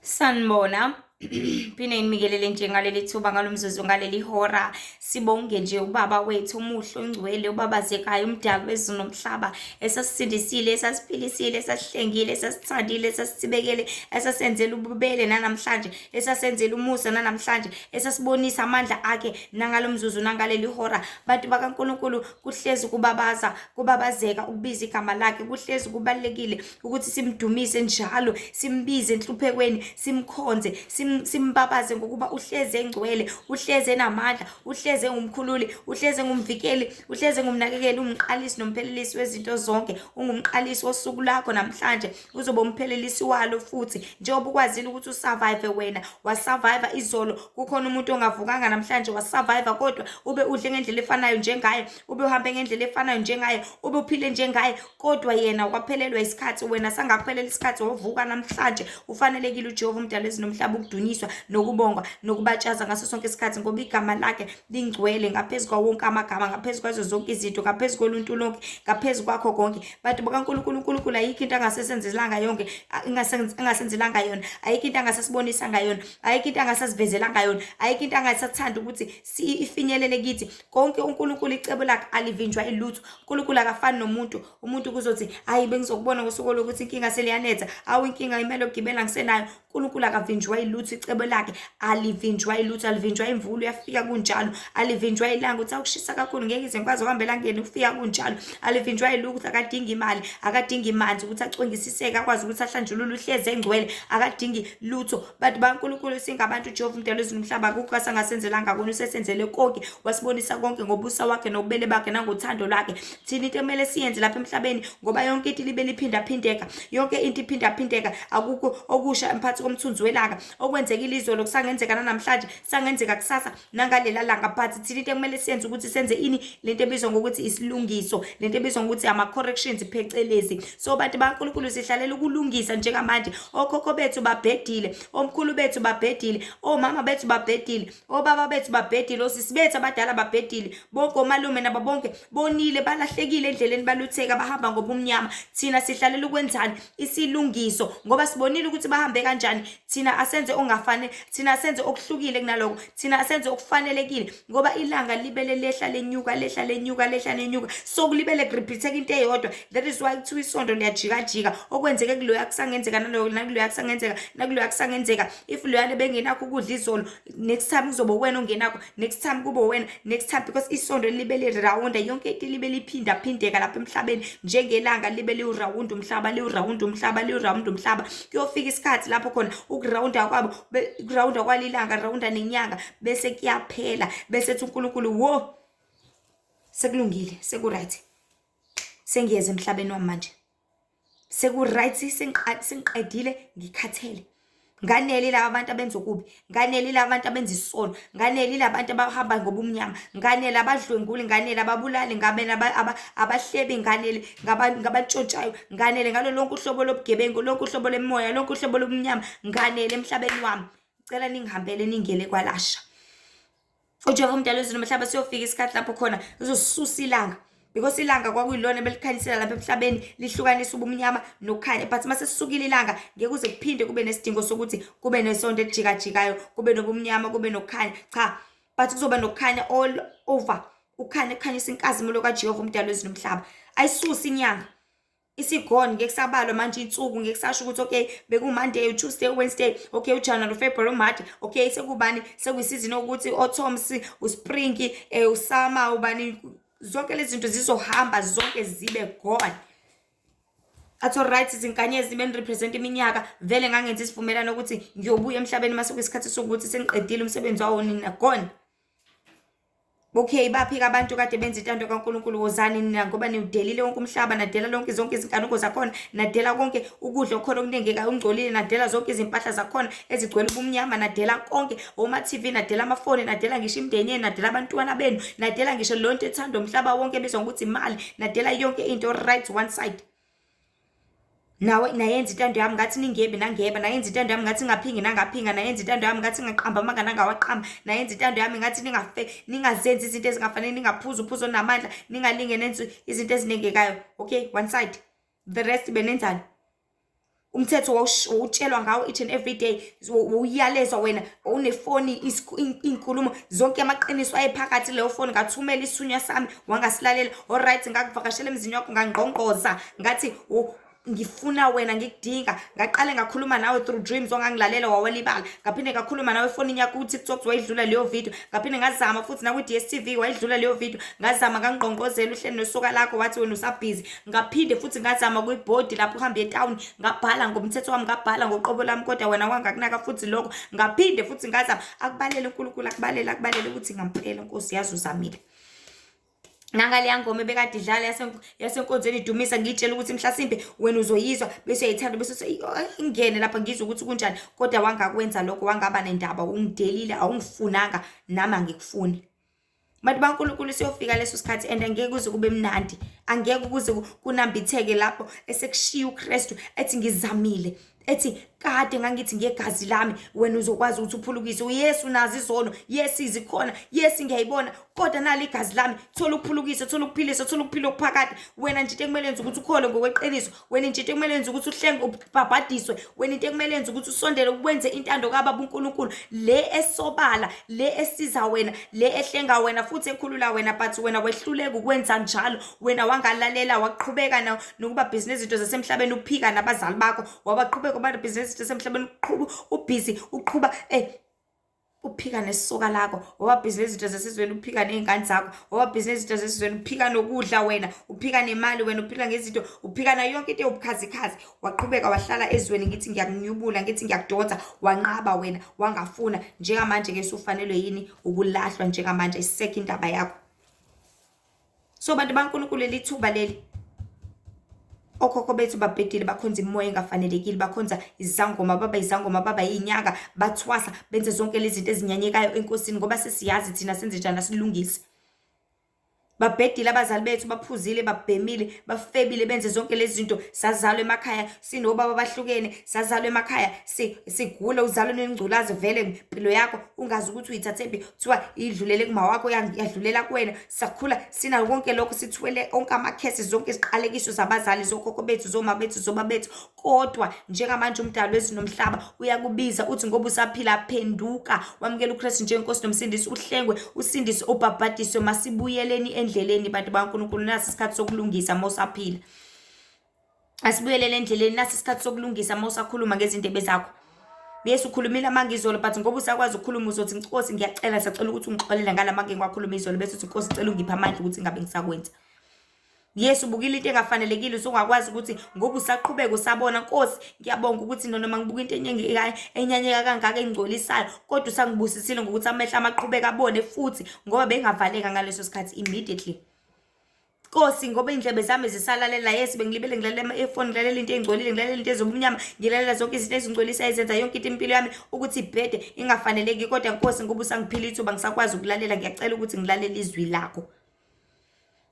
Sanibona. Phinde nginikelele nje ngaleli thuba ngalomzuzu ngaleli hora. Sibonge nje ubaba wethu umuhle ongcwele ubabazekayo umdali wezulu nomhlaba esasisindisile esasiphilisile esasihlengile esasithandile esasibekele esasenzela ububele nanamhlanje esasenzela umusa nanamhlanje esasibonisa amandla akhe nangalomzuzu nangaleli hora. Bantu bakaNkulunkulu kuhlezi kubabaza kubabazeka ukubiza igama lakhe, kuhlezi kubalekile ukuthi simdumise njalo, simbize enhluphekweni, simkhonze, simbabaze ngokuba uhleze engcwele, uhleze enamandla, uhleze engumkhululi, uhleze engumvikeli, uhleze engumnakekeli, umqalisi nomphelelisi wezinto zonke, ungumqalisi wosuku lakho namhlanje, uzobe umphelelisi walo futhi. Njengoba ukwazile ukuthi usurvive wena, wasurvive izolo, kukhona umuntu ongavukanga namhlanje wasurvive kodwa ube udle ngendlela efanayo njengaye, ube uhambe ngendlela efanayo njengaye, ube uphile njengaye, kodwa yena waphelelwa isikhathi, wena sangakuphelela isikhathi wavuka namhlanje. Ufanelekile uJehova umdali wezulu ukudunyiswa nokubongwa nokubatshaza ngaso sonke isikhathi, ngoba igama lakhe lingcwele ngaphezu kwawo wonke amagama, ngaphezu kwazo zonke izinto, ngaphezu koluntu lonke, ngaphezu kwakho konke. Bantu bakaNkulunkulu, uNkulunkulu ayikho into angasesenzelanga yonke, engasenzelanga yona, ayikho into angasasibonisanga yona, ayikho into angasasivezelanga yona, ayikho into angasathanda ukuthi ifinyelele kithi. Konke uNkulunkulu icebo lakhe alivinjwa ilutho. uNkulunkulu akafani nomuntu. Umuntu kuzothi hayi bengizokubona ngosuku lokuthi inkinga seliyanetha, awu inkinga imele ukugibela ngisenayo. uNkulunkulu akavinjwa ilutho, icebo lakhe alivinjwa ilutho, alivinjwa imvula uyafika kunjalo, alivinjwa ilanga uthi akushisa kakhulu ngeke ize ngikwazi ukuhamba elangeni, ufika kunjalo, alivinjwa ilutho ukuthi akadingi imali, akadingi manzi ukuthi acwengisiseke, akwazi ukuthi ahlanjulule, uhleze engcwele, akadingi lutho. Bantu bakaNkulunkulu singabantu uJehova umdali wezulu nomhlaba akukho asangasenzelanga kona, usesenzele konke, wasibonisa konke ngobusa wakhe nobubele bakhe nangothando lwakhe. Thina into emele siyenze lapha emhlabeni, ngoba yonke into libe liphindaphindeka, yonke into iphindaphindeka, akukho okusha emphathi komthunzi welanga. Okwenzekile izolo kusangenzeka namhlanje, sangenzeka kusasa nangalela langa, but thina into ekumele siyenze ukuthi senze ini, lento ebizwa ngokuthi isilungiso, lento ebizwa ngokuthi ama-corrections phecelezi. So bantu bakaNkulunkulu sihlalela ukulungisa njengamanje. Okhokho bethu babhedile, omkhulu bethu babhedile, omama bethu babhedile, obaba bethu babhedile, osisi bethu abadala babhedile, bonke omalume nabo bonke bonile, balahlekile endleleni, balutheka, bahamba ngobumnyama. Thina sihlalela ukwenzani? Isilungiso, ngoba sibonile ukuthi bahambe kanjani. Thina asenze ongafane, thina asenze okuhlukile kunaloko, thina asenze okufanelekile, ngoba ilanga libele lehla lenyuka, lehla lenyuka, lehla lenyuka, sokulibele kurepeatheka into eyodwa. That is why kuthiwa isondo liyajikajika. Okwenzeke kuloya kusangenzeka nakuloya kusangenzeka, nakuloya kusangenzeka. If loyana bengenakho ukudla izolo, next time kuzobe wena ongenakho, next time kube wena, next time, because isondo libele rawunda, yonke into libe liphindaphindeka lapha emhlabeni njengelanga libe liwurawunda umhlaba, liwurawunda umhlaba, liwurawunda umhlaba. Kuyofika isikhathi lapho khona ukurawunda kwabo, ukurawunda kwalilanga, rawunda nenyanga, bese kuyaphela, bese ethi uNkulunkulu wo sekulungile, sekuright, sengiyeza emhlabeni wami manje, sekuright, sengiqedile, ngikhathele. Nganele laba bantu abenza okubi, nganele laba bantu abenza isono, nganele laba bantu abahamba ngobumnyama, nganele abadlwenguli, nganele ababulali, ngabena abahlebi, nganele ngabantshontshayo, nganele ngalo lonke uhlobo lobugebengu, lonke uhlobo lemoya, lonke uhlobo lobumnyama, nganele emhlabeni wami. Cela ningihambele ningele kwalasha. uJehova umdali wezulu nomhlaba siyofika isikhathi lapho khona uzosisusa ilanga, because ilanga kwakuyilona belikhanyisela lapha emhlabeni, lihlukanisa ubumnyama nokukhanya. But mase sisukile ilanga, ngeke kuze kuphinde kube nesidingo sokuthi kube nesonto elijikajikayo, kube nobumnyama, kube nokukhanya. Cha, but kuzoba nokukhanya all over, ukhanya kukhanyisa inkazimulo kaJehova umdali wezulu nomhlaba. Ayisusi inyanga, isigone, ngeke sabalwa manje insuku, ngeke sasho ukuthi okay bekuMonday, uTuesday, uWednesday, okay uJanuary, uFebruary, uMarch, okay sekubani, sekuyisizini ukuthi autumn, uspring, usummer, ubani, zonke lezi zinto zizohamba, zonke zibe gone. Athi alright, izinkanyezi benirepresent iminyaka, vele ngangenza isivumelano ukuthi ngiyobuya emhlabeni mase kuyisikhathi sokuthi sengiqedile umsebenzi wawo nina, gone. Okay, baphika abantu kade benza intando kaNkulunkulu, wozani nina ngoba niwudelile wonke umhlaba, nadela zonke izinkanuko zakhona, nadela konke ukudla okukhona okunengekayo ungcolile, nadela zonke izimpahla zakhona ezigcwele ubumnyama, nadela konke oma-TV, nadela amafoni, nadela ngisho imindeni yenu, nadela abantwana benu, nadela ngisho lonke ethanda umhlaba wonke ebizwa ngokuthi imali, nadela yonke into right one side. Nawe nayenza intando yami ngathi ningebi nangeba, nayenza intando yami ngathi ngaphingi nangaphinga, nayenza intando yami ngathi ngaqamba amanga nangawaqamba, nayenza intando yami ngathi ningazenzi izinto ezingafanele, ningaphuza uphuzo namandla, ningalinge nenze izinto ezinengekayo. Okay, one side. The rest benenzani? Umthetho wawutshelwa ngawo each and every day, uyalezwa wena unefoni inkulumo zonke amaqiniso ayephakathi leyo foni. Ngathumela isunya sami wangasilalela. Alright, ngakuvakashela emzini wakho ngangqongqoza ngathi ngifuna wena ngikudinga. Ngaqale ngakhuluma nawe through dreams ongangilalela wawalibala. Ngaphinde ngakhuluma nawe efonini yakho ku-TikTok wayidlula leyo video. Ngaphinde ngazama futhi naku DStv wayidlula leyo video. Ngazama ngangqongqozela uhlelo nosoka lakho wathi wena usabhizi. Ngaphinde futhi ngazama kwiboard lapho uhambe etown ngabhala ngomthetho wami, ngabhala ngoqobo lami, kodwa wena wangakunaka futhi lokho. Ngaphinde futhi ngazama akubalele uNkulunkulu, akubalele ukuthi ngampela Nkosi yazi uzamile. Nangaleya ngoma ebekade idlala yasenkonzweni idumisa ngitshela ukuthi mhlasimbe wena uzoyizwa bese uyayithanda bese ingene lapha ngizwe ukuthi kunjani, kodwa wangakwenza lokho, wangaba nendaba, ungidelile, awungifunanga nami angikufuni. Bantu baNkulunkulu siyofika leso sikhathi and angeke kuze kube mnandi, angeke kuze kunambitheke lapho esekushiya uKristu ethi ngizamile, ethi kade ngangithi ngegazi lami wena uzokwazi ukuthi uphulukise. Uyesu unazo izono, yes izikhona, yes ngiyayibona, kodwa nali igazi lami thola ukuphulukisa, thola ukuphilisa, thola ukuphila okuphakade. Wena nje into ekumele yenze ukuthi ukhole ngokweqiniso, wena nje into ekumele yenze ukuthi uhlenge ubhabhadiswe, wena into ekumele yenze ukuthi usondele ukwenze intando kaBaba uNkulunkulu, le esobala, le esiza wena, le ehlenga wena futhi ekhulula wena, but wena wehluleka ukwenza njalo. Wena wangalalela, waqhubeka nokuba business izinto zasemhlabeni, uphika nabazali bakho, wabaqhubeka kuba business semhlabeni, ubhizi uqhuba uphika nesoka lakho, wababhizinisi izinto zasezweni, uphika nezingane zakho, wababhizinisi izinto zasezweni, uphika nokudla wena, uphika nemali wena, uphika ngezinto, uphika nayo yonke into yobukhazikhazi. Waqhubeka wahlala ezweni, ngithi ngiyakunyubula, ngithi ngiyakudonsa, wanqaba wena, wangafuna. Njengamanje ke ufanelwe yini ukulahlwa? Njengamanje isekho indaba yakho. So bantu baNkulunkulu, lithuba leli okhokho bethu babhedile, bakhonza imoya engafanelekile, bakhonza izangoma, baba izangoma, baba inyanga, bathwasa, benze zonke lezi zinto ezinyanyekayo enkosini, ngoba sesiyazi thina senze njani asilungise. Babhedile abazali bethu, baphuzile, babhemile, bafebile, benze zonke lezi zinto. Sazalwa emakhaya sinobaba bahlukene, sazalwa emakhaya sigula, uzalwa nengculazi vele impilo yakho ungazi ukuthi uyithathephi, kuthiwa idlulele kuma wakho yadlulela kuwena. Sakhula sina konke lokho, sithwele onke amakhesi, zonke iziqalekiso zabazali, zokhokho bethu, zoma bethu, zoba bethu. Kodwa njengamanje umdali wezinomhlaba uyakubiza uthi ngoba usaphila, phenduka, wamukela uKristu njengenkosi nomsindisi, uhlengwe, usindise, ubhabhadiswe. Masibuyeleni endleleni bantu baNkulunkulu, nasi isikhathi sokulungisa mawusaphila. Asibuyelele endleleni, nasi isikhathi sokulungisa mawusakhuluma ngezindebe zakho. Yesu ukhulumile amanga izolo, but ngoba usakwazi ukukhuluma uzothi Nkosi ngiyacela, sicela ukuthi ungixolele ngalamanga engiwakhuluma izolo, bese uthi Nkosi cela ungiphe amandla ukuthi ngabe ngisakwenza. Yesu ubukile into engafanelekile, usungakwazi ukuthi ngoba usaqhubeka usabona. Nkosi ngiyabonga ukuthi noma ngibuka into enyanyeka kangaka engcolisayo, kodwa usangibusisile ngokuthi amehla amaqhubeka abone futhi, ngoba bengavaleka ngaleso sikhathi immediately. Nkosi ngoba indlebe zami zisalalela, yes bengilibele ngilalela efoni, ngilalela into engcolile, ngilalela into ezobumnyama, ngilalela zonke izinto ezingcolisa ezenza yonke into impilo yami ukuthi ibhede ingafaneleki. Kodwa Nkosi ngoba usangiphila ithuba ngisakwazi ukulalela, ngiyacela ukuthi ngilalele izwi lakho.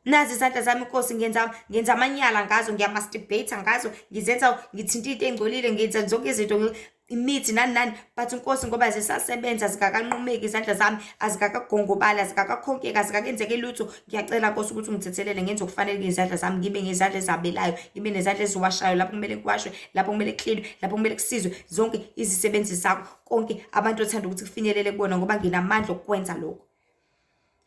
Nazi izandla zami Nkosi, ngenza amanyala ngazo, ngiyamasturbate ngazo, ngizenza ngithinta into engcolile, ngenza zonke izinto imithi nani, but Nkosi ngoba zisasebenza, azikakanqumeki izandla zami, azikakagongobala, azikakakhonkeka, azikakenzeke lutho. Ngiyacela Nkosi ukuthi ungithethelele, ngenze okufanele ngezandla zami, ngibe ngezandla ezabelayo, ngibe nezandla eziwashayo lapho kumele kuwashwe, lapho kumele kucleanwe, lapho kumele kusizwe zonke izisebenzi zakho, konke abantu othanda ukuthi kufinyelele kubona, ngoba nginamandla okwenza lokho.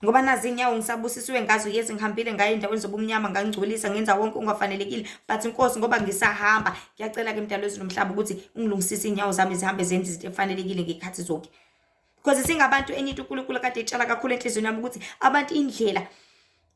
Ngoba nazi inyawo ngisabusisiwe ngazo, yezi ngihambile ngayo endaweni zobumnyama, ngangigcolisa, ngenza wonke ungafanelekile, but Nkosi ngoba ngisahamba, ngiyacela ke mdalo wezinomhlaba ukuthi ungilungisise inyawo zami zihambe zenze izinto efanelekile ngekhathi zonke. Because singabantu enyithi uNkulunkulu kade etshala kakhulu enhlizweni yami ukuthi abantu indlela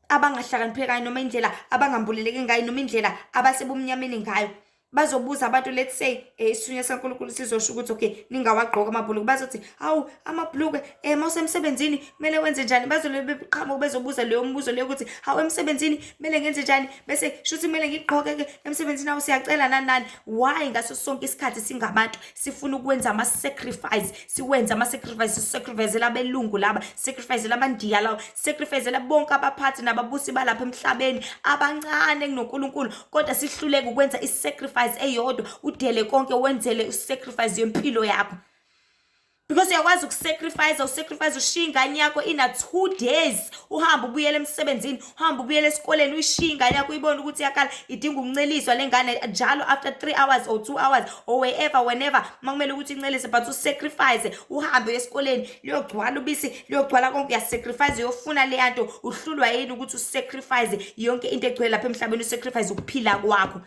abangahlakanipheki ngayo, noma indlela abangambuleleki ngayo, noma indlela abasebumnyameni ngayo, bazobuza abantu, let's say isunya saNkulunkulu sizosho ukuthi okay ningawagqoka amabhulukwe, bazothi hawu amabhulukwe mawusemsebenzini kumele wenze njani, bazole beqhamuka bezobuza leyo mbuzo leyo ukuthi hawu emsebenzini kumele ngenze njani, bese shuthi kumele ngigqoke ke emsebenzini awu siyacela nani. Why ngaso sonke isikhathi singabantu sifuna ukwenza ama-sacrifice, siwenza ama-sacrifice, sacrifice labelungu laba, sacrifice labandiya lawo, sacrifice labonke abaphathi nababusi balapha emhlabeni abancane kunoNkulunkulu, kodwa sihluleke ukwenza i-sacrifice eyodwa, udele konke wenzele i-sacrifice yempilo yakho. Because uyakwazi usacrifice ushiya ingane yakho ina 2 days uhamba ubuyele emsebenzini uhamba ubuyele esikoleni uyishiya ingane yakho uyibona ukuthi yakala idinga ukunceliswa lengane njalo after 3 hours or 2 hours or whenever makumele ukuthi incelise but usacrifice uhambe esikoleni liyogcwala ubisi liyogcwala konke uyasacrifice uyofuna le yanto uhlulwa yini ukuthi usacrifice yonke into egcwele lapha emhlabeni usacrifice ukuphila kwakho.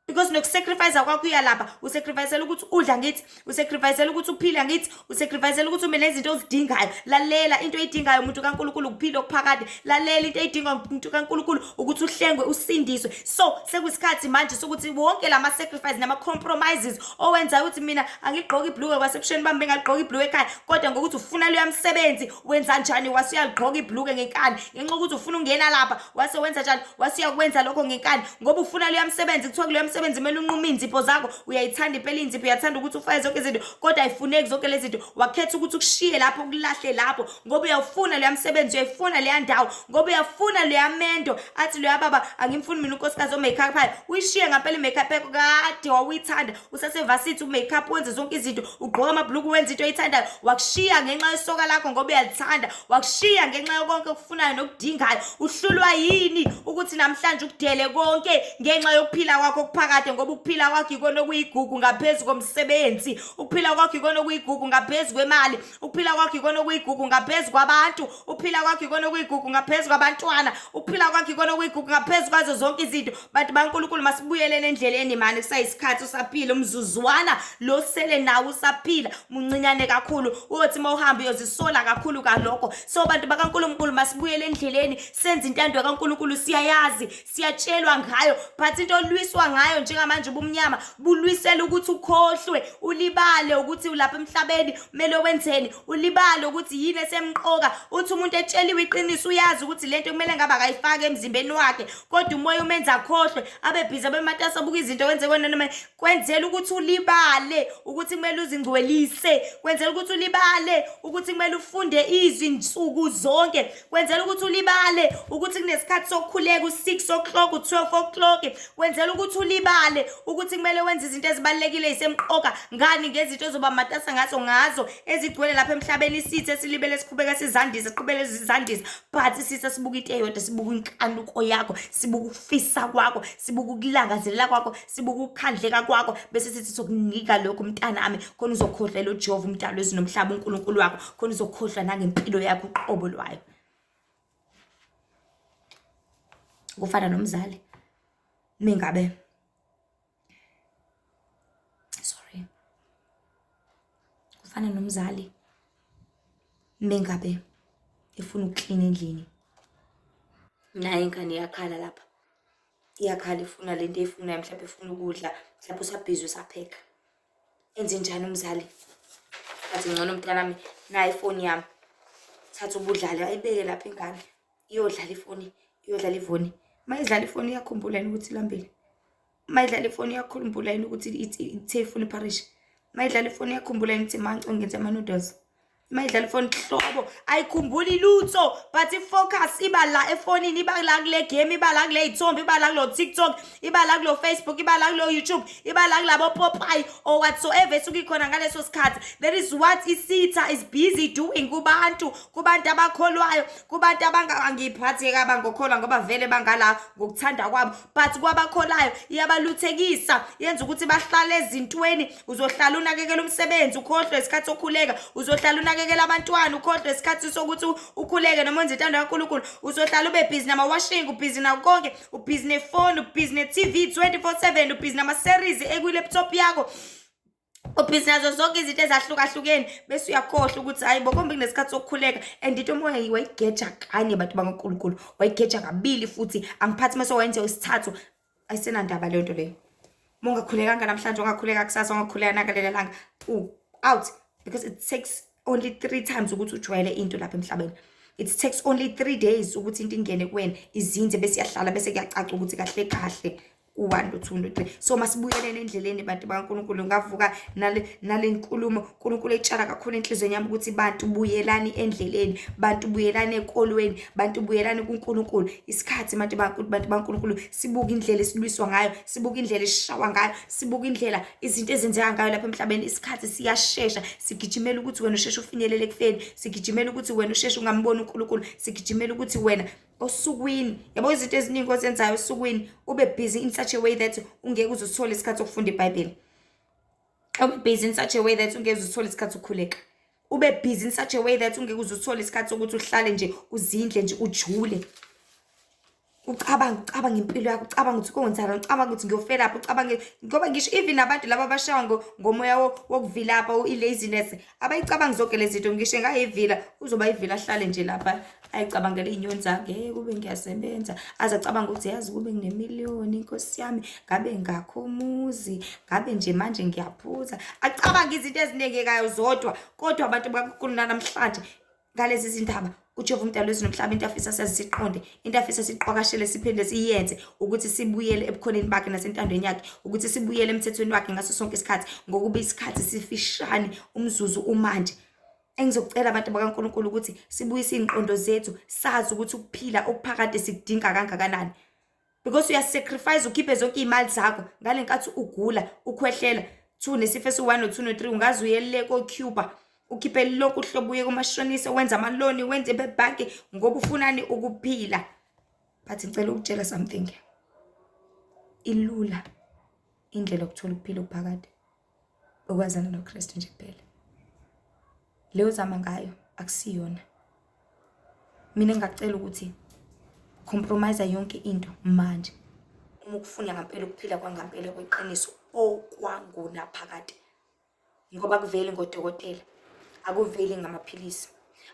Because nokusacrifice kwakho uyalapha usacrificeela ukuthi udla ngithi usacrificeela ukuthi uphila ngithi usacrificeela ukuthi ube nezinto ozidingayo. Lalela into oyidingayo umuntu kaNkulunkulu ukuphila okuphakade. Lalela into oyidinga umuntu kaNkulunkulu ukuthi uhlengwe usindiswe. So sekuyisikhathi manje sokuthi wonke lama sacrifice nama compromises owenza ukuthi mina angigqoka ibhluke kwasebusheni bami bengagqoka ibhluke ekhaya kodwa ngokuthi ufuna lo yamsebenzi wenza njani wasiyagqoka ibhluke ngenkani ngenxa ukuthi ufuna ungena lapha wase wenza njani wasiyakwenza lokho ngenkani ngoba ufuna lo yamsebenzi kuthiwa kulo yamsebenzi kumele unquma inzipho zakho uyayithanda impela inzipho uyathanda ukuthi ufaye zonke izinto kodwa ayifuneki zonke lezi zinto wakhetha ukuthi ukushiye lapho ukulahle lapho ngoba uyafuna le yamsebenzi uyayifuna le yandawo ngoba uyafuna le yamendo athi lo yababa angimfuni mina unkosikazi o-makeup hayi uyishiye ngempela i-makeup yakho kade wawuyithanda usasevasithi u-makeup wenze zonke izinto ugqoka amabhuluku wenza into oyithandayo wakushiya ngenxa yesoka lakho ngoba uyalithanda wakushiya ngenxa yokonke okufunayo nokudingayo uhlulwa yini ukuthi namhlanje ukudele konke ngenxa yokuphila kwakho okuphakade ngoba ukuphila kwakho ikona okuyigugu ngaphezulu komsebenzi ukuphila kwakho ikona okuyigugu ngaphezulu kwemali ukuphila kwakho ikona okuyigugu ngaphezulu kwabantu ukuphila kwakho ikona okuyigugu ngaphezulu kwabantwana ukuphila kwakho ikona okuyigugu ngaphezulu kwazo zonke izinto bantu baNkulunkulu masibuyelele endleleni manje kusayisikhathi usaphila umzuzwana lo sele nawo usaphila muncinyane kakhulu uthi mawuhamba uyozisola kakhulu kalokho so bantu bakaNkulunkulu masibuyele endleleni senze intando kaNkulunkulu siyayazi siyatshelwa ngayo but into olwiswa ngayo njengamanje ubumnyama bulwisela ukuthi ukhohlwe ulibale ukuthi ulapha emhlabeni kumele wenzeni ulibale ukuthi yini esemqoka uthi umuntu etsheliwe iqiniso uyazi ukuthi lento kumele ngaba akayifake emzimbeni wakhe kodwa umoya umenza akhohlwe abe busy abematasa buka izinto wenze noma kwenzela ukuthi ulibale ukuthi kumele uzingcwelise kwenzela ukuthi ulibale ukuthi kumele ufunde izwi insuku zonke kwenzela ukuthi ulibale ukuthi kunesikhathi sokukhuleka u6 o'clock u12 o'clock kwenzela ukuthi ulibale ukuthi kumele wenze izinto ezibalekile isemqoka ngani ngezinto ezoba matasa ngazo ezigcwele lapha emhlabeni isithe silibele siqhubeka sizandise siqhubele sizandise but sisa sibuka into eyodwa sibuka inkanuko yakho sibuka ukufisa kwakho sibuka ukulangazelela kwakho sibuka ukukhandleka kwakho bese sithi sokunika lokho mntanami khona uzokhohlela uJehova umdalo wezinomhlaba uNkulunkulu wakho khona uzokhohlwa nangempilo yakho uqobo lwayo kufana nomzali mingabe kufana nomzali mengabe ifuna ukuclean endlini naye ingane yakhala lapha iyakhala ifuna lento efuna mhlawumbe ifuna ukudla mhlawumbe usabhizi usapheka enze njani umzali athi ngcono mntanami na iphone yami thatha ubudlale ayibeke lapha ingane iyodlala ifoni iyodlala ivoni mayidlala ifoni yakhumbula yini ukuthi ilambile mayidlala ifoni yakhumbula yini ukuthi ithe ifuna iparish mayidlala ifoni yakhumbula yini ukuthi manco ngenze ama noodles mayidlala ifoni hlobo ayikhumbuli lutho but ifocus iba la efonini iba la kule game iba la kule ithombe iba la kulo TikTok iba la kulo Facebook iba la kulo YouTube iba la kulabo Popeye or whatsoever esukikhona ngaleso sikhathi that is what isitha is busy doing kubantu abakholwayo kubantu abangangiphathi kabangokholwa ngoba vele bangala ngokuthanda kwabo but kwabakholayo iyabaluthekisa yenza ukuthi bahlale ezintweni uzohlala unakekela umsebenzi ukhohlwe isikhathi sokhuleka uzohlala unakekela abantwana ukhohlwe isikhathi sokuthi ukhuleke noma wenze intando kaNkulunkulu uzohlala ube busy nama washing ubusy na konke ubusy ne phone ubusy ne TV 24/7 ubusy nama series ekulaptop yakho ubusy nazo zonke izinto ezahlukahlukene bese uyakhohlwa ukuthi hayibo kombe kunesikhathi sokukhuleka and into moya wayigeja kanye abantu bakaNkulunkulu wayigeja kabili futhi angiphathi mase wenze isithathu ayisenandaba lento leyo mongakhulekanga namhlanje ungakhuleka kusasa ungakhuleka nakalele langa out because it takes only 3 times ukuthi ujwayele into lapha emhlabeni it takes only 3 days ukuthi into ingene kuwena izinze bese yahlala bese kuyacaca ukuthi kahle u-1 no-2 no-3. So masibuyelele endleleni bantu bakaNkulunkulu. Ngavuka nale nkulumo uNkulunkulu etshara kakhulu enhlizweni yami ukuthi bantu buyelani endleleni, bantu buyelani ekolweni, bantu buyelani kuNkulunkulu. Isikhathi bantu bakaNkulunkulu sibuka indlela esilwiswa ngayo, sibuka indlela esishawa ngayo, sibuka indlela izinto ezenzeka ngayo lapha emhlabeni. Isikhathi siyashesha, sigijimela ukuthi wena usheshe ufinyelele ekufeni, sigijimela ukuthi wena usheshe ungamboni uNkulunkulu, sigijimela ukuthi wena osukwini, yabo izinto eziningi ozenzayo osukwini ube busy in such a way that ungeke uzuthola isikhathi sokufunda iBhayibheli. Ube busy in such a way that ungeke uzuthola isikhathi sokukhuleka. Ube busy in such a way that ungeke uzuthola isikhathi sokuthi uhlale nje uzindle nje ujule. Ucabanga impilo yakho, ucabanga ukuthi konzana, ucabanga ukuthi ngiyofela lapha, ucabanga ngoba ngisho even abantu laba abashawa ngomoya wokuvilapha i-laziness abayicabanga zonke lezi zinto. Ngisho ngayivila uzoba ivila ahlale nje lapha ayicabangela inyoni zakhe, kube ngiyasebenza, azacabanga ukuthi yazi kube nginemiliyoni inkosi yami, ngabe ngakho umuzi, ngabe nje manje ngiyaphuza. Acabanga izinto ezinengekayo zodwa. Kodwa abantu bakaNkulunkulu namhlanje ngalezi zindaba uJehova umdali wezulu nomhlaba into afisa siziqonde, into afisa siqhakashele siphinde siyenze ukuthi sibuyele ebukhoneni bakhe nasentandweni yakhe, ukuthi sibuyele emthethweni wakhe ngaso sonke isikhathi, ngokuba isikhathi sifishane, umzuzu umanje. Engizokucela abantu bakaNkulunkulu ukuthi sibuyise izinqondo zethu, sazi ukuthi ukuphila okuphakade sikudinga kangakanani. Because uyasacrifice ukhiphe zonke izimali zakho ngale nkathi ugula, ukhwehlela, 2 nesifo esi1 no2 no3 ungaze uyelele ko-Cuba. Ukhiphe lokhu uhlobo uye kumashonisa, wenza amaloni, wenze bebhanki ngoba ufunani ukuphila. But ngicela ukutshela something. Ilula indlela yokuthola ukuphila okuphakade okwazana noKristu nje kuphela. Leyo zama ngayo akusiyona. Mina ngicela ukuthi compromise yonke into manje. Uma ukufuna ngempela ukuphila kwangempela kweqiniso okwanguna phakade. Ngoba kuveli ngodokotela, akuveli ngamaphilisi,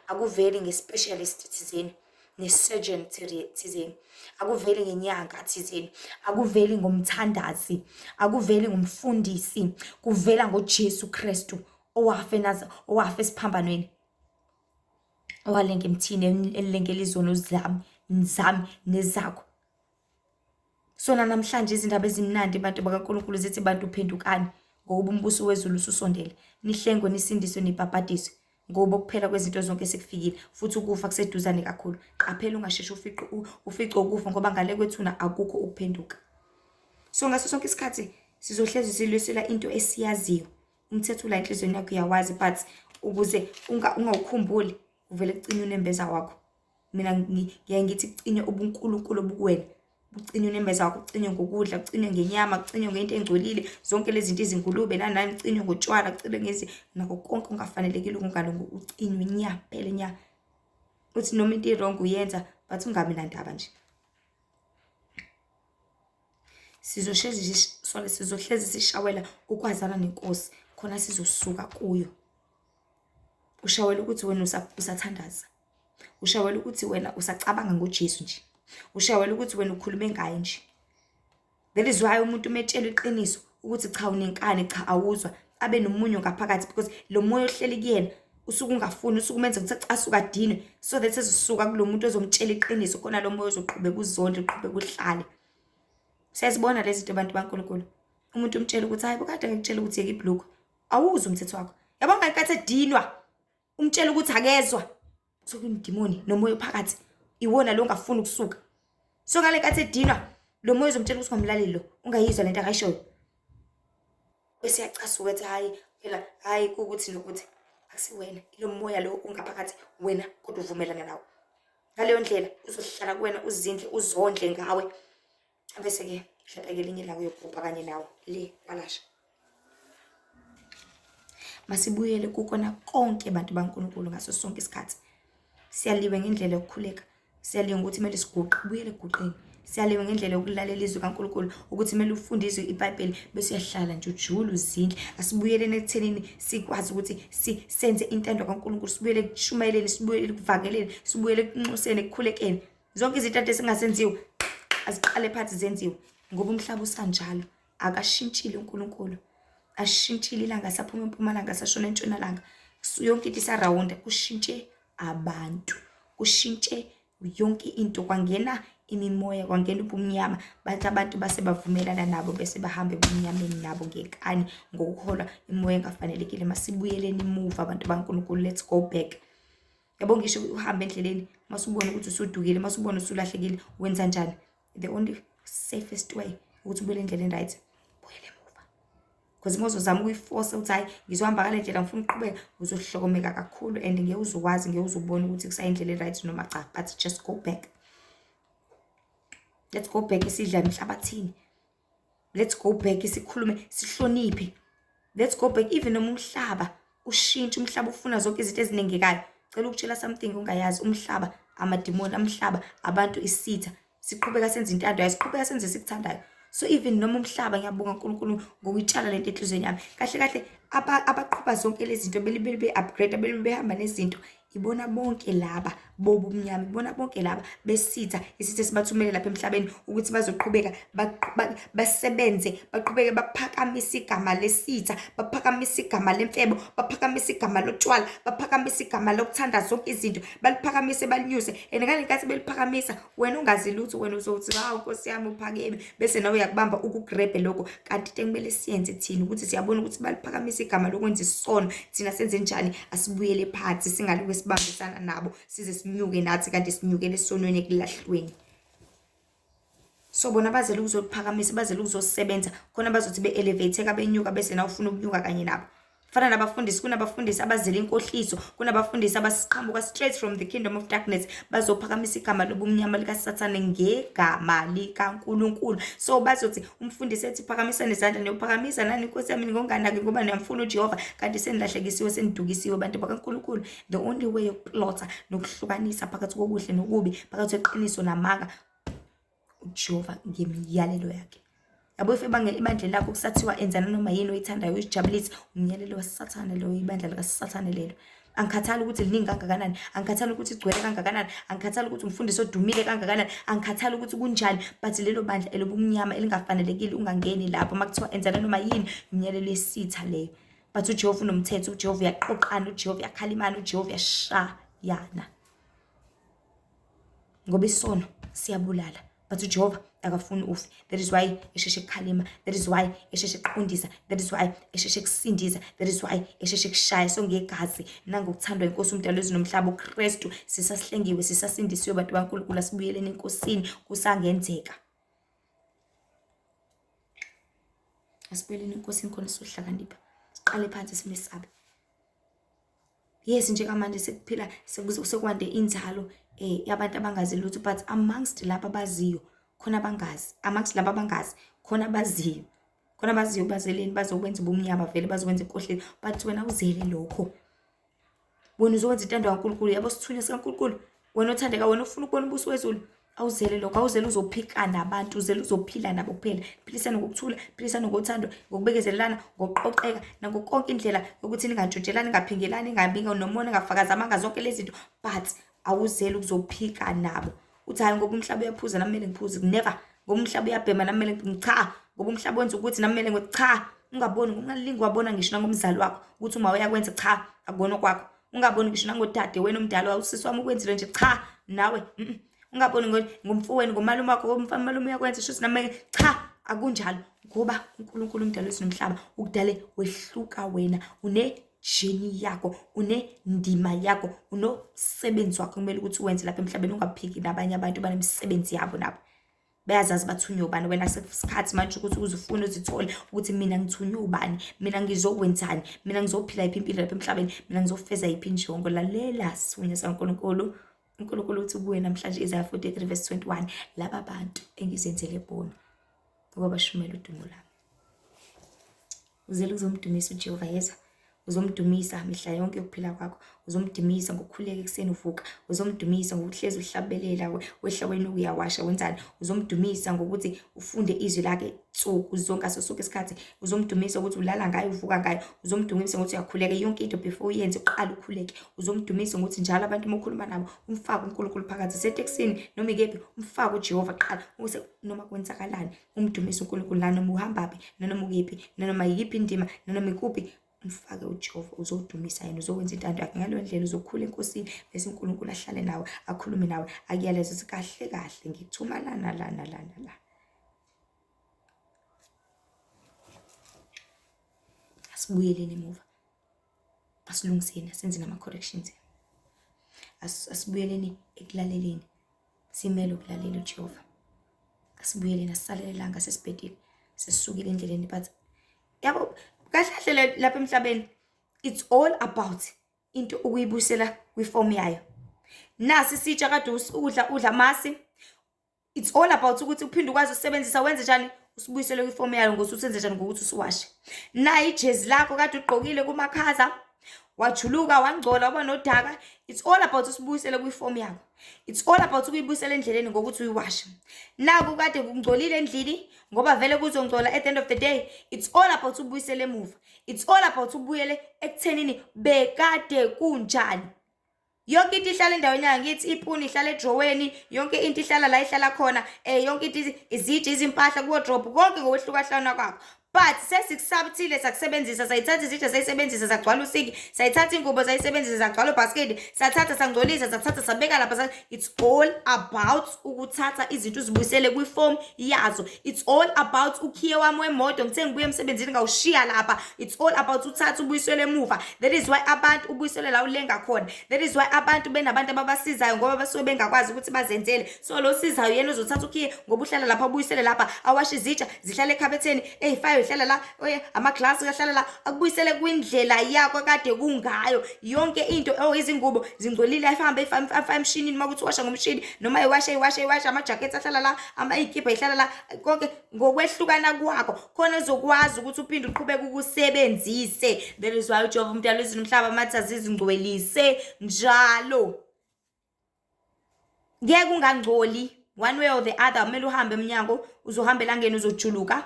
akuveli nge-specialist thizeni, ne-surgeon thizeni, akuveli ngenyanga thizeni, akuveli ngomthandazi, akuveli ngomfundisi, kuvela ngoJesu Kristu owafa esiphambanweni, owalenga emthini elilengela izono zami nezakho. Sona namhlanje izindaba ezimnandi bantu bakaNkulunkulu zithi bantu phendukani ngoba umbuso wezulu ususondele. Nihlengwe nisindiswe nibhabhadiswe ngoba kuphela kwezinto zonke sekufikile futhi ukufa kuseduzane kakhulu. Qaphela ungasheshi ufice ukufa ngoba ngale kwethuna akukho ukuphenduka. So ngaso sonke isikhathi sizohlezi silwisela into esiyaziyo. Umthetho la enhlizweni yakho uyawazi, but ukuze ungawukhumbuli uvele kucinywe unembeza wakho. Mina ngiyaye ngithi kucinywe ubuNkulunkulu obukuwena. Kucinywe unembeza wakho, kucinywe ngokudla, kucinywe ngenyama, kucinywe ngento engcolile, zonke lezi zinto izingulube nani kucinywe ngotshwala, kucinywe nakho konke ungafanelekile ukungalungu ucinywe nya phela nya. Uthi noma into wrong uyenza but ungabi nandaba nje. Sizohlezi sishawela ukwazana nenkosi khona sizosuka kuyo. Ushawela ukuthi wena usathandaza. Ushawela ukuthi wena usacabanga ngoJesu nje. Ushawela ukuthi wena ukhulume ngaye nje. That is why umuntu umetshela iqiniso ukuthi cha unenkani, cha awuzwa, abe nomunyo ngaphakathi, because lo moya ohleli kuyena usuku ungafuni, usuku umenze ukuthi asuka adinwe, so that ezisuka kulomuntu ozomtshela iqiniso khona lo moya uzoqhubeka uzondle, uqhubeka uhlale. Siyazibona lezi zinto abantu baNkulunkulu. Umuntu umtshela ukuthi hayi bokade ngikutshela ukuthi yeke ibhloko, awuzwa umthetho wakho. Yabo ngayikathi edinwa umtshela ukuthi akezwa, sokundimoni nomoya phakathi iwona lo ongafuni ukusuka. So ngale nkathi edinwa lo moya uzomtshela ukuthi ngamlaleli lo ungayizwa lento akayishoyo. Bese yacasuka ethi hayi phela hayi ukuthi nokuthi akusiwena lo moya lo ungaphakathi wena kodwa uvumelana nawo. Ngaleyo ndlela uzohlala kuwena uzindle uzondle ngawe. Bese ke hlela kelinye la uyobhubha kanye nawo le balasha. Masibuyele kukona konke abantu baNkulunkulu ngaso sonke isikhathi. Siyaliwe ngendlela yokukhuleka, siyaliwe ukuthi kumele siguqe, ubuyele eguqeni. Siyaliwe ngendlela yokulalela izwi kaNkulunkulu ukuthi kumele ufundiswe iBhayibheli bese uyahlala nje ujule uzindle. Asibuyeleni ekuthenini sikwazi ukuthi senze intando kaNkulunkulu, sibuyele kushumayeleni, sibuyele kuvakeleni, sibuyele kunxuseni ekukhulekeni. Zonke izinto ezingasenziwa aziqale phansi zenziwe ngoba umhlaba usanjalo, akashintshile uNkulunkulu. Ashintshile ilanga saphuma empumalanga sashona entshonalanga. Yonke into isarawunda, kushintshe abantu, kushintshe yonke into, kwangena imimoya, kwangena ubumnyama, bathi abantu base bavumelana nabo bese bahamba ebumnyameni nabo ngenkani ngokuhola imimoya engafanelekile. Masibuyeleni emuva abantu baNkulunkulu, let's go back. Yabo ngisho uhamba endleleni masubona ukuthi usudukile, masubona usulahlekile, wenza njani? The only safest way ukuthi ubuyele endleleni right, buyele emuva. Because mawuzozama ukuyiforce ukuthi hayi ngizohamba ngale ndlela ngifuna ukuqhubeka, uzohlokomeka kakhulu and ngeke uzokwazi, ngeke uzobona ukuthi kusayindlela right noma cha, but just go back. Let's go back isidla emhlabathini. Let's go back isikhulume, sihloniphe. Let's go back even noma umhlaba ushintshe, umhlaba ufuna zonke izinto ezinengekayo. Cela ukutshela something ungayazi, umhlaba amadimoni, umhlaba abantu isitha, siqhubeka senza intando yayo, siqhubeka senza sikuthandayo. So even noma umhlaba ngiyabonga uNkulunkulu ngokutshala lento enhlizweni yami. Kahle kahle abaqhuba zonke lezi zinto be upgrade, behamba nezinto, ibona bonke laba bobumnyama, ibona bonke laba besitha isithe sibathumele lapha emhlabeni ukuthi bazoqhubeka basebenze, baqhubeke baphakamisa igama lesitha, baphakamisa igama lemfebo, baphakamisa igama lotshwala, baphakamisa igama lokuthanda zonke izinto, baliphakamise balinyuse. And ngale nkathi beliphakamisa, wena ungazi lutho, wena uzothi hawu Nkosi yami uphakeme, bese nawe uyakubamba ukugrebe lokho. Kanti into ekumele siyenze thina ukuthi siyabona ukuthi baliphakamisa igama lokwenza isono, thina senze njani? Asibuyele phansi, singalokho sibambisana nabo size sinyuke nathi kanti sinyukele esonweni ekulahlweni. So bona bazele ukuzophakamisa, bazele ukuzosebenza khona bazothi be-elevate benyuka bese nawe ufuna ukunyuka kanye nabo. Fana nabafundisi, kunabafundisi abazela inkohliso, kunabafundisi abasiqhamuka straight from the kingdom of darkness, bazophakamisa igama lobumnyama likaSathane ngegama likaNkulunkulu. So bazothi umfundisi ethi phakamisa nezandla, niyophakamisa nani Nkosi yami ngonganaki ngoba niyamfuna uJehova, kanti senilahlekisiwe, senidukisiwe bantu bakaNkulunkulu. The only way yokuplota nokuhlukanisa phakathi kokuhle nokubi, phakathi kweqiniso namanga, uJehova ngemiyalelo yakhe. Yabo if ebangela ibandla lakho kusathiwa enzana noma yini oyithandayo uyijabulise, umyalelo waSathane lo, ibandla likaSathane lelo. Angikhathali ukuthi liningi kangakanani, angikhathali ukuthi igcwele kangakanani, angikhathali ukuthi umfundisi odumile kangakanani, angikhathali ukuthi kunjani, but lelo bandla elobumnyama elingafanelekile ungangeni lapho makuthiwa enzana noma yini, umyalelo yesitha leyo. But uJehova unomthetho, uJehova uyaqoqana, uJehova uyakhalimana, uJehova uyashayana. Ngoba isono siyabulala, but uJehova akafuni ufe. That is why esheshe kukhalima, that is why esheshe kuqondisa, that is why esheshe kusindisa, that is why esheshe kushaya. So ngegazi nangokuthandwa inkosi umdalo wezulu nomhlaba uKristu, sisasihlengiwe, sisasindisiwe bantu baNkulunkulu, asibuyeleni enkosini kusangenzeka. Asibuyeleni enkosini khona sohlakanipha, siqale phansi simesabe. Yes, njengamanje sekuphila sekwande inzalo yabantu abangazi lutho, but amongst laba abaziyo khona abangazi, amongst laba abangazi khona abaziyo, khona abaziyo bazeleni bazokwenza ubumnyama vele, bazokwenza inkohlelo, but wena uzele lokho. Wena uzokwenza intando kaNkulunkulu, yabo sithunywa sikaNkulunkulu, wena othandeka, wena ufuna ukubona ubuso wezulu, awuzele lokho, awuzele uzophika nabantu, uzele uzophila nabo kuphela. Philisana ngokuthula, philisana ngothando, ngokubekezelelana, ngokuqoqeka, nangokonke indlela yokuthi ningantshontshelani, ningaphingelani, ngabinga nomona, ngafakaza amanga zonke lezi zinto, but awuzele ukuzophika nabo. Uthi hayi ngoba umhlaba uyaphuza nami kumele ngiphuze, never. Ngoba umhlaba uyabhema nami kumele ngicha, ngoba umhlaba wenza ukuthi nami kumele ngicha. Ungaboni, ungalingi wabona ngisho nangomzali wakho ukuthi uma uyakwenza cha akubona kwakho. Ungaboni ngisho nangodade wena umdala awusisi wami ukwenzile nje cha nawe. Ungaboni ngomfowenu, ngomalume wakho, ngomfamalume uyakwenza shuthi nami cha akunjalo, ngoba uNkulunkulu umdala wezulu nomhlaba ukudale wehluka wena, jeni yakho, ndima yakho, unosebenzi wakho kumele ukuthi uwenze lapha emhlabeni. Ungaphiki nabanye abantu banemsebenzi yabo nabo. Bayazazi bathunywe ubani, wena sesikhathi manje ukuthi uzufuna uzithole ukuthi mina ngithunywe ubani, mina ngizokwenzani, mina ngizophila yiphi impilo lapha emhlabeni, mina ngizofeza yiphi injongo. Lalela sithunywa saNkulunkulu. uNkulunkulu uthi kubuye namhlanje Isaiah 43 verse 21, laba bantu engizenzele bona ngoba bashumela udumo lami. Uzele uzomdumisa uJehova, yezwa, uzomdumisa mihla yonke yokuphila kwakho, uzomdumisa ngokukhuleka ekseni uvuka, uzomdumisa ngokuhlezi uhlabelela wehla wena uyawasha wenzani, uzomdumisa ngokuthi ufunde izwi lakhe nsuku zonke sonke isikhathi, uzomdumisa ukuthi ulala ngayo uvuka ngayo, uzomdumisa ukuthi uyakhuleka yonke into before uyenze uqala ukhuleke, uzomdumisa ukuthi njalo abantu mokhuluma nabo umfake uNkulunkulu phakathi seteksini noma ikephi, umfake uJehova qala use noma kwenzakalani, umdumisa uNkulunkulu noma uhambapi noma ukephi noma yiphi indima noma ikuphi, umfake uJehova, uzodumisa yena, uzokwenza intando yakhe. Ngaleyo ndlela uzokhula enkosini bese uNkulunkulu ahlale nawe, akhulume nawe, akuyaleza ukuthi kahle kahle ngikuthuma lana. Asibuyeleni emuva, asilungiseni, asenze nama-corrections. Asibuyeleni ekulaleleni, simele ukulalela uJehova. Asibuyeleni, asisalelelanga, sesibhedile, sesisukile endleleni. But yabo kahle lapha emhlabeni, it's all about into ukuyibuyisela kwiform yayo. Nasi sitsha kade udla masi, it's all about ukuthi uphinde ukwazi usebenzisa, wenze njani, usibuyisele kwiform yayo ngokuthi usenze njani, ngokuthi usiwashe. Nayi ijezi lakho kade ugqokile kumakhaza, wajuluka wangcola waba nodaka, it's all about usibuyisele kwiform yakho. It's all about ukuyibuyisela endleleni ngokuthi uyiwashe. Naku kade kungcolile endlini ngoba vele kuzongcola at the end of the day, it's all about ubuyisele emuva. It's all about ubuyele ekuthenini bekade kunjani. Yonke into ihlala endaweni yayo, ngithi ipuni ihlala edroweni, yonke into ihlala la ihlala khona, yonke into izitsha, izimpahla kuwardrobe, konke ngokwehlukahlana kwakho. But sesikusabithile sakusebenzisa, sayithatha izitsha sayisebenzisa sagcwala usiki, sayithatha ingubo sayisebenzisa sagcwala ubasket, sathatha sangcolisa, sathatha sabeka lapha. It's all about ukuthatha izinto uzibuyisele kwiform yazo. It's all about ukhiye wami wemoto ngithe ngibuye emsebenzini ngawushiya lapha. It's all about uthatha ubuyisele emuva. That is why abantu ubuyisele la ulenga khona. That is why abantu benabantu ababasizayo ngoba basuke bengakwazi ukuthi bazenzele. So lo sizayo yena uzothatha ukhiye ngoba uhlala lapha ubuyisele lapha, awashe izitsha zihlala ekhabetheni, fire hlala la, ama-glass ahlala la, akubuyisele kwindlela yakho kade kungayo. Yonke into izingubo zingcolile ayihambe efaka emshinini makuthi washa ngomshini noma iwasha ama-jackets ahlala la, ikipa ihlala la, konke ngokwehlukana kwakho khona uzokwazi ukuthi uphinde uqhubeke ukusebenzise. That is why uJehova umdali wezulu nomhlaba mathi azizingcwelise njalo. Ngeke ungangcoli one way or the other, kumele uhambe emnyango, uzohambela ngene uzojuluka.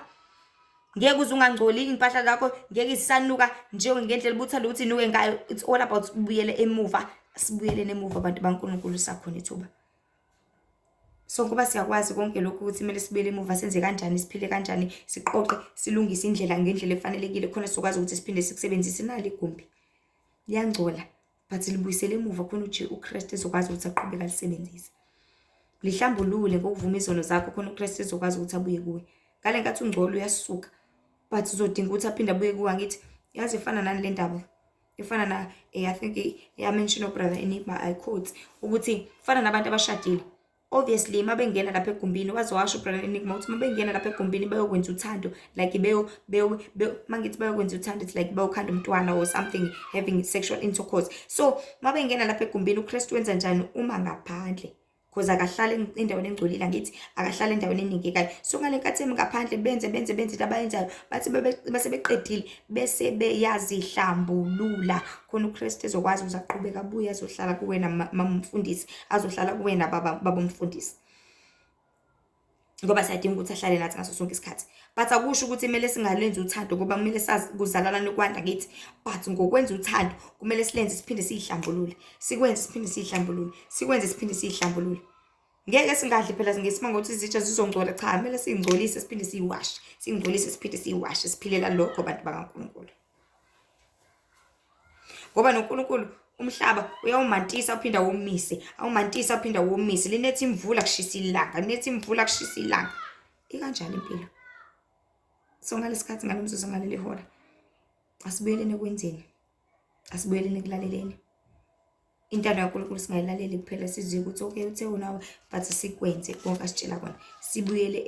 Ngeke uzungangcoli impahla zakho, ngeke isanuka njengendlela ubuthanda ukuthi inuke ngayo. It's all about ubuyele emuva. Sibuyeleni emuva abantu baNkulunkulu, sakhona ithuba. So kuba siyakwazi konke lokhu ukuthi kumele sibuyele emuva, senze kanjani, siphile kanjani, siqoqe, silungise indlela ngendlela efanelekile khona sokwazi ukuthi siphinde sikusebenzise nali igumbi. Liyangcola but libuyisele emuva khona uKristu ezokwazi ukuthi aqhubeke alisebenzise. Lihlambulule ngokuvuma izono zakho khona uKristu ezokwazi ukuthi abuye kuwe. Ngale nkathi ungcolo uyasuka, but uzodinga ukuthi aphinde abuye kuwe. Ngithi yazi ifana nani le ndaba, ifana na I think mention brother Enigma, I quote ukuthi ifana nabantu abashadile. Obviously mabengena lapha egumbini, wazowasho brother Enigma ukuthi mabengena lapha egumbini bayokwenza uthando, like mangithi bayokwenza uthando, it's like bayokhanda umntwana or something, having sexual intercourse. So mabengena lapha egumbini uKristu wenza njani uma ngaphandle? Because akahlala endaweni engcolile, ngithi akahlala endaweni eningekayo. So ngale nkathi ngaphandle benze into abayenzayo, bathi base beqedile bese beyazihlambulula khona uKristu ezokwazi uzaqhubeka abuye azohlala kuwena mamfundisi, azohlala kuwena baba umfundisi. Ngoba siyadinga ukuthi ahlale nathi ngaso sonke isikhathi. But akusho ukuthi kumele singalenzi uthando ngoba kumele sazi kuzalana nokwanda ngithi. But ngokwenza uthando kumele silenze siphinde siyihlambulule. Sikwenze siphinde siyihlambulule. Sikwenze siphinde siyihlambulule. Ngeke singadli phela ngesimanga ukuthi izitsha zizongcola, cha, kumele singcolise siphinde siyiwashe. Singcolise siphinde siyiwashe, siphilela lokho abantu bakaNkulunkulu. Ngoba noNkulunkulu umhlaba uyawumantisa uphinda womise, awumantisa uphinda womise. Linethi imvula kushisa ilanga, linethi imvula kushisa ilanga. Ikanjalo impilo. So ngalesikhathi ngalomzuzu ngaleli hora asibuyeleni ekwenzeni, asibuyeleni ekulaleleni. Intando kaNkulunkulu singayilaleli kuphela, sizwe ukuthi okay uthe unawe but sikwenze konke asitshela kona. Sibuyele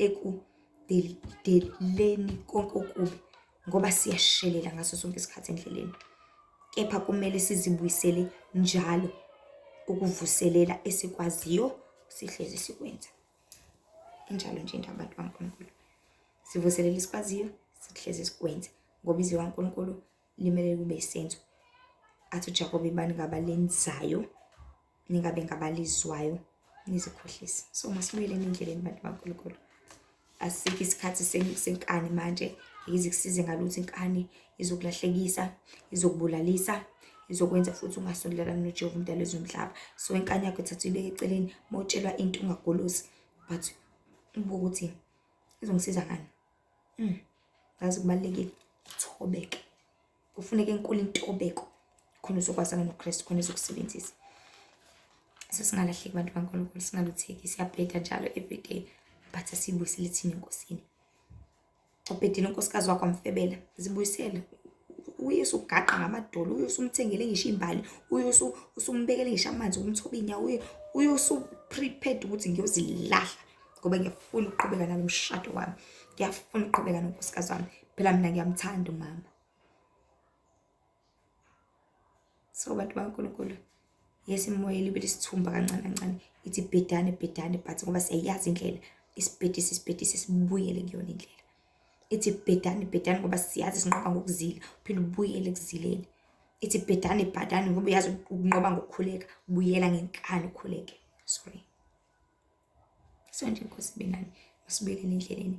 ekudeleleni konke okubi ngoba siyashelela ngaso sonke isikhathi endleleni. Kepha kumele sizibuyisele njalo ukuvuselela esikwaziyo sihlezi sikwenza. Injalo nje into abantu baNkulunkulu. Sivuselela isikwaziyo sihlezi sikwenza ngoba izwi kaNkulunkulu limele kube isenzo. Athi uJakobe bani ngabalenzayo ningabe ngabalizwayo nizikhohlisa. So masibuyeleni endleleni abantu baNkulunkulu. Asikho isikhathi senkani manje, izikusize ngalutho inkani izokulahlekisa, izokubulalisa, izokwenza futhi ungasondelana noJehova umdali wezulu nomhlaba. So inkani yakho thatha ibeke eceleni, mawutshelwa into ungagolosi, but ubuke ukuthi izongisiza ngani. Ngazi kubalekile thobeke. kufuneka enkulu intobeko khona uzokwazana noKristu, khona uzokusebenzisa. Singalahleki bantu kaNkulunkulu, singalutheki, siyabheda njalo everyday, but asibuyisele thina enkosini. Ubhedile unkosikazi wakho amfebela, zibuyisele. Uyesu ugaqa ngamadolo, uyesu umthengele ngisho imbali, uyesu usumbekele ngisho amanzi ukumthoba inyawo, uyesu prepared ukuthi ngiyozilahla ngoba ngiyafuna ukuqhubeka nalo mshado wami, ngiyafuna ukuqhubeka nonkosikazi wami, phela mina ngiyamthanda umama. So bantu baNkulunkulu, yes, imoya elibe lisithumba kancane kancane, ithi bhedane but ngoba siyayazi indlela, isibhedise sibuyele kuyona indlela. Ithi bhedane ngoba siyazi sinqoba ngokuzila, uphinde ubuyele ekuzileni. Ithi bhedane ngoba uyazi ukunqoba ngokukhuleka, buyela ngenkani ukhuleke. Sorry. So nje Nkosi benani, masibuyeleni endleleni.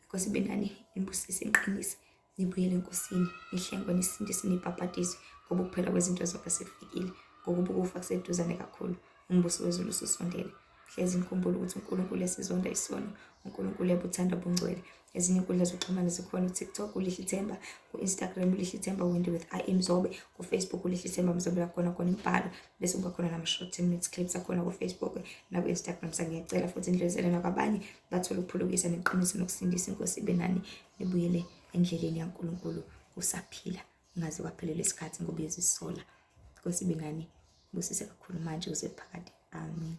Nkosi benani, imbusise inqinise, nibuyele enkosini, nihlengwe nisindise nibhabhadizwe ngoba ukuphela kwezinto zonke sekufikile, ngokuba ukufa kuseduzane kakhulu, umbuso wezulu ususondele. Hlezi nikhumbule ukuthi uNkulunkulu esizonda isono, uNkulunkulu ebuthanda bungcwele. Ezinye inkundla zokuxhumana zikhona, uTikTok uLihle Ithemba, ku-Instagram uLihle Ithemba Wendy with I Am Mzobe, ku-Facebook uLihle Ithemba Mzobe, khona imibhalo, bese kuba khona nama-short 10 minutes clips akhona ku-Facebook naku-Instagram. Ngiyacela futhi nidlulisele nakwabanye bathole ukuphulukisa neqiniso nokusindisa. Inkosi benani, nibuyele endleleni yaNkulunkulu, usaphila, ungaze kwaphelele isikhathi ngoba uyezisola. Inkosi benani, busise kakhulu manje uze phakade. Amen.